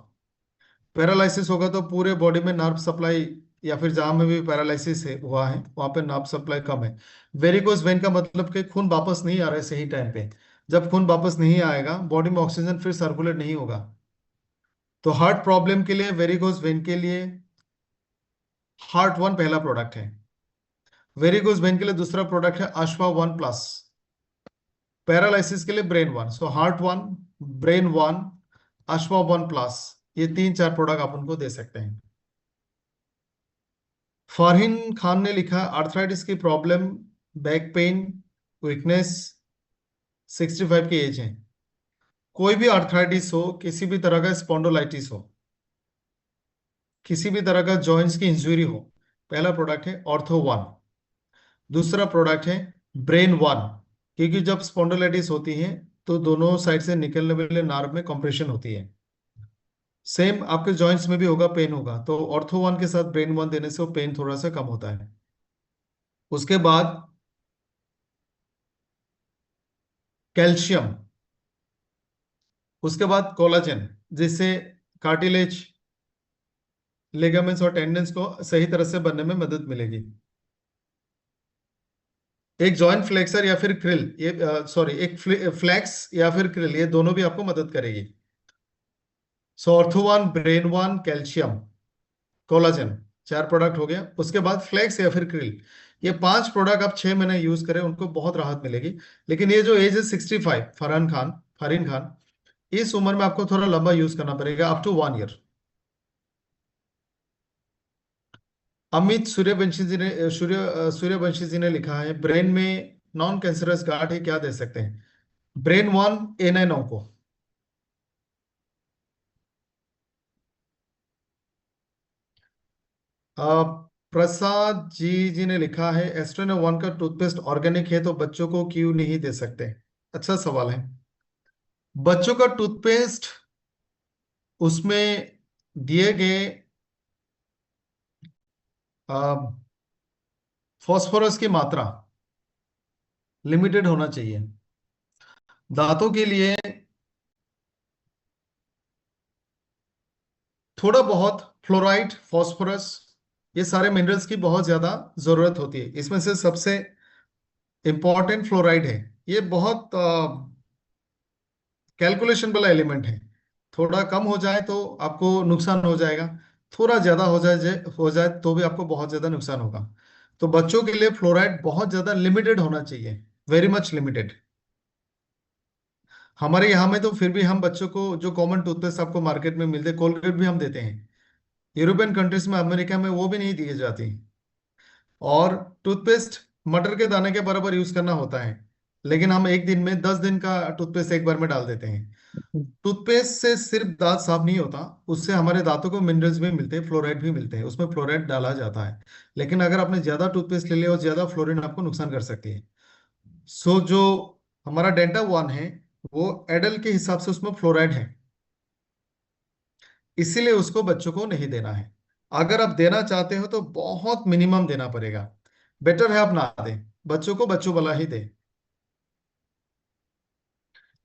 पैरालिसिस होगा तो पूरे बॉडी में नर्व सप्लाई, या फिर जहां में भी पैरालिसिस है हुआ है वहां पे नर्व सप्लाई कम है। वेरिकोज वेन का मतलब कि खून वापस नहीं आ रहा है सही टाइम पे। जब खून वापस नहीं आएगा बॉडी में ऑक्सीजन फिर सर्कुलेट नहीं होगा। तो हार्ट प्रॉब्लम के लिए, वेरिकोज वेन के लिए हार्ट 1 पहला प्रोडक्ट है। वेरिकोज वेन के लिए दूसरा प्रोडक्ट है अश्वा 1+। पैरालिसिस के लिए brain 1। So heart 1, brain 1, Ashva 1+, ये 3-4 प्रोडक्ट आप उनको दे सकते हैं। फारहीन खान ने लिखा आर्थराइटिस की प्रॉब्लम, बैक पेन, वीकनेस, 65 की एज है। कोई भी आर्थराइटिस हो, किसी भी तरह का स्पॉन्डोलाइटिस हो, किसी भी तरह का जॉइंट्स की इंजरी हो, पहला प्रोडक्ट है ऑर्थो वन। दूसरा प्रोडक्ट है ब्रेन वन, क्योंकि जब स्पॉन्डोलाइटिस होती है तो दोनों साइड से निकलने वाले नार्व में कंप्रेशन होती है। सेम आपके जॉइंट्स में भी होगा, पेन होगा, तो ऑर्थो वन के साथ ब्रेन वन देने से वो पेन थोड़ा सा कम होता है। उसके बाद कैल्शियम, उसके बाद कोलाजन, जिससे कार्टिलेज, लिगामेंट्स और टेंडन्स को सही तरह से बनने में मदद मिलेगी। एक जॉइंट फ्लेक्सर या फिर क्रिल, ये सॉरी, एक फ्लेक्स या फिर क्रिल, ये दोनों भी आपको मदद करेगी। So ortho one, brain one, calcium, collagen, 4 product हो गया। उसके बाद फ्लेक्स या फिर क्रिल, ये 5 प्रोडक्ट आप 6 महीने यूज करें, उनको बहुत राहत मिलेगी। लेकिन ये जो एज है 65, फरहान खान, इस उम्र में आपको थोड़ा लंबा यूज करना पड़ेगा, up to 1 year. Amit Suryavanshi ji ने लिखा है ब्रेन में नॉन कैंसरस गांठ है, क्या दे सकते हैं? ब्रेन वन, A9 को। प्रसाद जी ने लिखा है एस्ट्रोनो वन का टूथपेस्ट ऑर्गेनिक है तो बच्चों को क्यों नहीं दे सकते? अच्छा सवाल है। बच्चों का टूथपेस्ट, उसमें दिए गए फास्फोरस की मात्रा लिमिटेड होना चाहिए। दांतों के लिए थोड़ा बहुत फ्लोराइड, फास्फोरस, ये सारे मिनरल्स की बहुत ज्यादा जरूरत होती है। इसमें से सबसे इंपॉर्टेंट फ्लोराइड है। ये बहुत कैलकुलेशन वाला एलिमेंट है। थोड़ा कम हो जाए तो आपको नुकसान हो जाएगा, थोड़ा ज्यादा हो जाए तो भी आपको बहुत ज्यादा नुकसान होगा। तो बच्चों के लिए फ्लोराइड बहुत ज्यादा लिमिटेड होना चाहिए, वेरी मच लिमिटेड। हमारे यहाँ में तो फिर भी हम बच्चों को जो कॉमन टूथपेस्ट आपको मार्केट में मिलते हैं, कोलगेट भी हम देते हैं। यूरोपियन कंट्रीज में, अमेरिका में वो भी नहीं दिए जाती। और टूथपेस्ट मटर के दाने के बराबर यूज करना होता है, लेकिन हम एक दिन में 10 दिन का टूथपेस्ट एक बार में डाल देते हैं। टूथपेस्ट से सिर्फ दांत साफ नहीं होता, उससे हमारे दांतों को मिनरल्स भी मिलते हैं, फ्लोराइड भी मिलते हैं, उसमें फ्लोराइड डाला जाता है। लेकिन अगर आपने ज्यादा टूथपेस्ट ले लिया और ज्यादा फ्लोरीन आपको नुकसान कर सकती है। सो जो हमारा डेंटा वन है, वो एडल्ट के हिसाब से उसमें फ्लोराइड है, इसीलिए उसको बच्चों को नहीं देना है। अगर आप देना चाहते हो तो बहुत मिनिमम देना पड़ेगा, बेटर है आप ना दें, बच्चों को बच्चों वाला ही दें।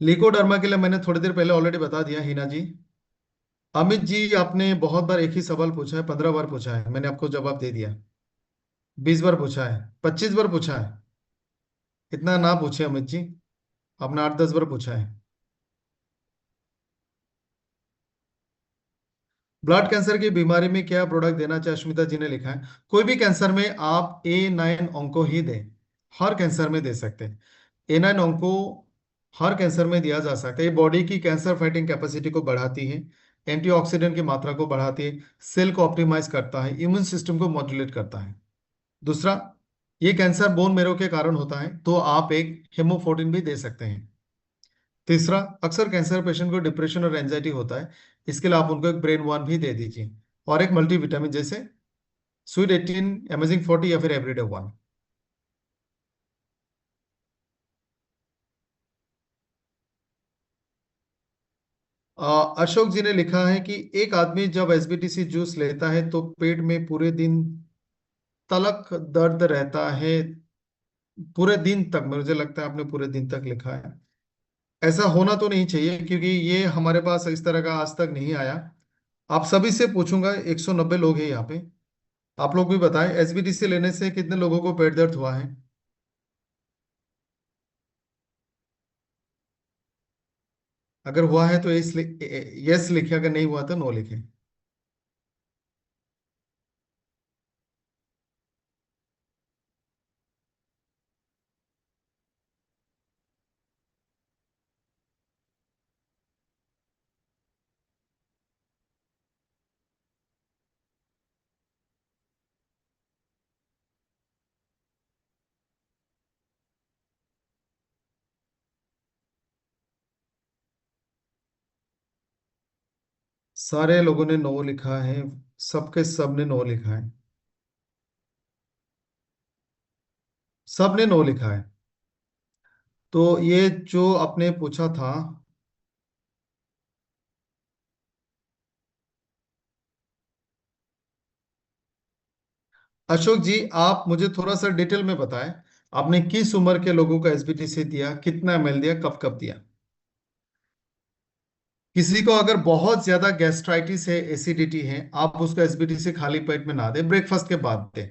लिकोडर्मा के लिए मैंने थोड़ी देर पहले ऑलरेडी बता दिया, हिना जी। अमित जी, आपने बहुत बार एक ही सवाल पूछा है, 15 बार पूछा है, मैंने आपको जवाब दे दिया। 20 बार पूछा है, 25 बार पूछा है, इतना ना पूछे अमित जी, आपने 8-10 बार पूछा है। ब्लड कैंसर की बीमारी में क्या प्रोडक्ट देना चाहिए, अश्मिता जी ने लिखा है। कोई भी कैंसर में आप A9 ओंको ही दें, हर कैंसर में दे सकते हैं। A9 ओंको हर कैंसर में दिया जा सकता है। ये बॉडी की कैंसर फाइटिंग कैपेसिटी को बढ़ाती है, एंटीऑक्सीडेंट की मात्रा को बढ़ाती है, सेल को ऑप्टिमाइज करता है, इम्यून सिस्टम को मॉड्यूलेट करता है। दूसरा, ये कैंसर बोन मेरो के कारण होता है तो आप एक हेमोफोर्टिन भी दे सकते हैं। तीसरा, अक्सर कैंसर पेशेंट को डिप्रेशन और एंजाइटी होता है, इसके लिए आप उनको एक ब्रेन वन भी दे दीजिए, और एक मल्टीविटामिन जैसे स्वीट 18, अमेजिंग 40 या फिर एवरीडे वन। अशोक जी ने लिखा है कि एक आदमी जब एसबीटीसी जूस लेता है तो पेट में पूरे दिन तलक दर्द रहता है, पूरे दिन तक। मुझे लगता है आपने पूरे दिन तक लिखा है। ऐसा होना तो नहीं चाहिए, क्योंकि ये हमारे पास इस तरह का आज तक नहीं आया। आप सभी से पूछूंगा, 190 लोग हैं यहाँ पे, आप लोग भी बताएं एसबीटीसी लेने से कितने लोगों को पेट दर्द हुआ है। अगर हुआ है तो यस लिखे, अगर नहीं हुआ तो नो लिखे। सारे लोगों ने नो लिखा है, सबके सब ने नो लिखा है, सब ने नो लिखा है। तो ये जो आपने पूछा था, अशोक जी, आप मुझे थोड़ा सा डिटेल में बताएं, आपने किस उम्र के लोगों को एसबीटीसी दिया, कितना एमएल दिया, कब कब दिया? किसी को अगर बहुत ज्यादा गैस्ट्राइटिस है, एसिडिटी है, आप उसको एसबीटीसी खाली पेट में ना दें, ब्रेकफास्ट के बाद दें।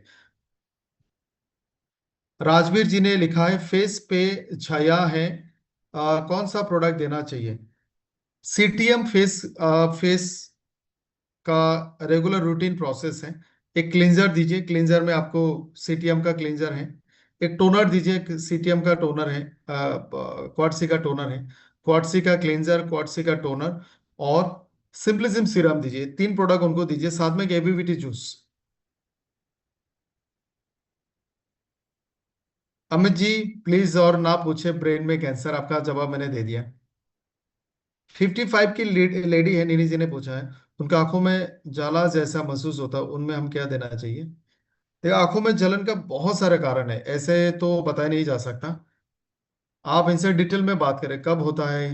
राजवीर जी ने लिखा है फेस पे छाया है, कौन सा प्रोडक्ट देना चाहिए? सीटीएम फेस, फेस का रेगुलर रूटीन प्रोसेस है। एक क्लींजर दीजिए, क्लींजर में आपको सीटीएम का क्लींजर है। एक टोनर दीजिए, सीटीएम का टोनर है, क्वार्ट्सी का टोनर है। क्वार्ट्सी का क्लींजर, क्वार्ट्सी का टोनर और सिंपलिसिम सीरम दीजिए। 3 प्रोडक्ट उनको दीजिए, साथ में एक एबीवीटी जूस। अमित जी प्लीज और ना पूछे ब्रेन में कैंसर, आपका जवाब मैंने दे दिया। 55 की लेडी है, नीनी जी ने पूछा है, उनका आंखों में जाला जैसा महसूस होता है, उनमें हम क्या देना चाहिए? देखो, आंखों में जलन का बहुत सारे कारण है, ऐसे तो बताया नहीं जा सकता। आप इनसे डिटेल में बात करें, कब होता है,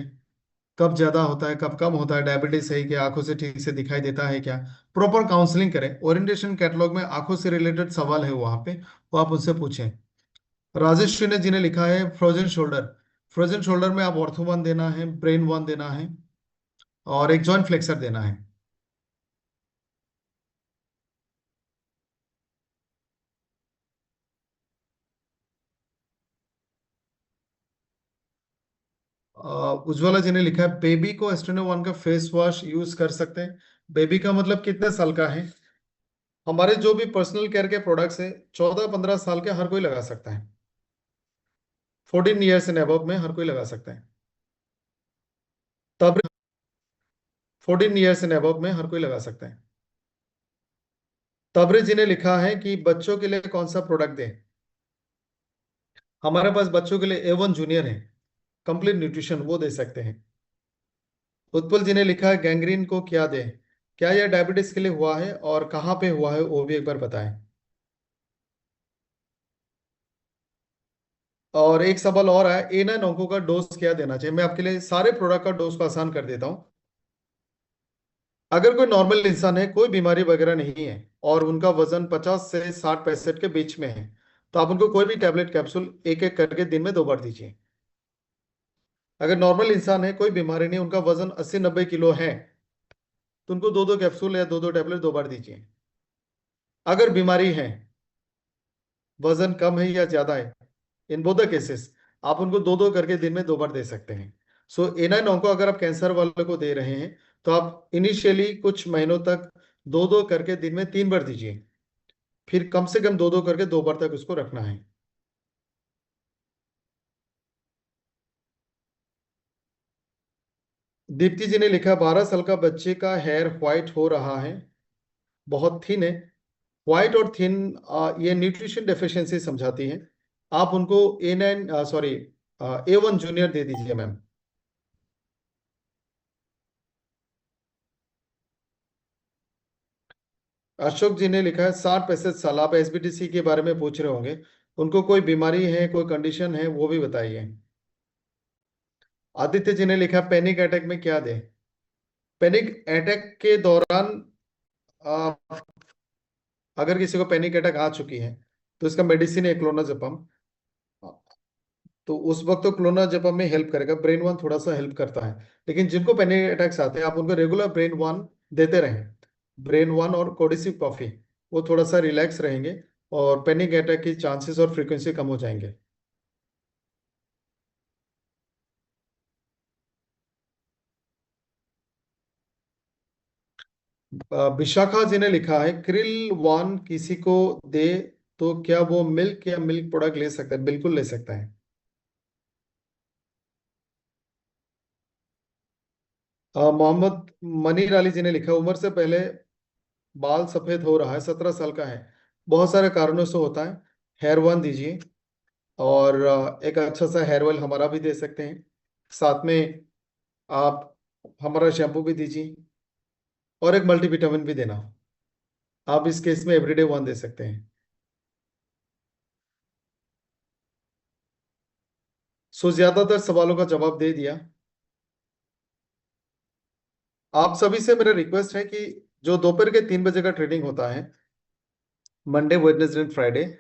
कब ज्यादा होता है, कब कम होता है, डायबिटीज है क्या, आंखों से ठीक से दिखाई देता है क्या, प्रॉपर काउंसलिंग करें। ओरिएंटेशन कैटलॉग में आंखों से रिलेटेड सवाल है वहां पे, वो आप उनसे पूछें। राजेश ने जी ने लिखा है फ्रोजन शोल्डर। फ्रोजन शोल्डर में आप ऑर्थो वन देना है, ब्रेन वन देना है और एक जॉइंट फ्लेक्सर देना है। उज्ज्वला जी ने लिखा है बेबी को एस्ट्रेनो वन का फेस वॉश यूज कर सकते हैं। बेबी का मतलब कितने साल का है? हमारे जो भी पर्सनल केयर के प्रोडक्ट्स है, 14-15 साल के हर कोई लगा सकता है। 14 ईयर्स एंड अबव में हर कोई लगा सकता है। तब 14 ईयर्स एंड अबव में हर कोई लगा सकता है। तबरे जी ने लिखा है कि बच्चों के लिए कौन सा प्रोडक्ट दें? हमारे पास बच्चों के लिए A1 जूनियर है, कंप्लीट न्यूट्रिशन, वो दे सकते हैं। उत्पल जी ने लिखा है गैंग्रीन को क्या दें? क्या यह डायबिटीज के लिए हुआ है और कहाँ पे हुआ है, वो भी एक बार बताएं। और एक सवाल और है, A9 अंकों का डोज क्या देना चाहिए? मैं आपके लिए सारे प्रोडक्ट का डोज को आसान कर देता हूँ। अगर कोई नॉर्मल इंसान है, कोई बीमारी वगैरह नहीं है और उनका वजन 50 से 60-65 के बीच में है, तो आप उनको कोई भी टैबलेट कैप्सूल एक एक करके दिन में 2 बार दीजिए। अगर नॉर्मल इंसान है, कोई बीमारी नहीं, उनका वजन 80-90 किलो है, तो उनको 2-2 कैप्सूल या 2-2 टैबलेट 2 बार दीजिए। अगर बीमारी है, वजन कम है या ज्यादा है, इन बोथ द केसेस आप उनको 2-2 करके दिन में 2 बार दे सकते हैं। सो A9 अंको अगर आप कैंसर वाले को दे रहे हैं, तो आप इनिशियली कुछ महीनों तक 2-2 करके दिन में 3 बार दीजिए, फिर कम से कम 2-2 करके 2 बार तक उसको रखना है। दीप्ति जी ने लिखा 12 साल का बच्चे का हेयर व्हाइट हो रहा है, बहुत थिन है। व्हाइट और थिन, ये न्यूट्रिशन डेफिशिएंसी समझाती है। आप उनको A9, सॉरी, A1 जूनियर दे दीजिए मैम। अशोक जी ने लिखा है 60-65 साल, आप एसबीटीसी के बारे में पूछ रहे होंगे, उनको कोई बीमारी है, कोई कंडीशन है, वो भी बताइए। आदित्य जी ने लिखा पैनिक अटैक में क्या दें? पैनिक अटैक के दौरान आ, अगर किसी को पैनिक अटैक आ चुकी है, तो इसका मेडिसिन है क्लोनाजेपम। तो उस वक्त तो क्लोनाजेपम में हेल्प करेगा, ब्रेन वन थोड़ा सा हेल्प करता है। लेकिन जिनको पैनिक अटैक्स आते हैं, आप उनको रेगुलर ब्रेन वन देते रहें। ब्रेन वन और कोडिसिव कॉफी, वो थोड़ा सा रिलैक्स रहेंगे और पैनिक अटैक की चांसेस और फ्रीक्वेंसी कम हो जाएंगे। विशाखा जी ने लिखा है क्रिल वन किसी को दे तो क्या वो मिल्क या मिल्क प्रोडक्ट ले सकता है? बिल्कुल ले सकता है। मोहम्मद मनीर अली जी ने लिखा उम्र से पहले बाल सफेद हो रहा है, 17 साल का है, बहुत सारे कारणों से होता है। हेयर वन दीजिए और एक अच्छा सा हेयर ऑयल हमारा भी दे सकते हैं, साथ में आप हमारा शैम्पू भी दीजिए। और एक मल्टीविटामिन भी देना। आप इस केस में एवरीडे 1 दे सकते हैं। सो ज्यादातर सवालों का जवाब दे दिया। आप सभी से मेरा रिक्वेस्ट है कि जो दोपहर के 3 बजे का ट्रेनिंग होता है, मंडे वेडनेसडे एंड फ्राइडे,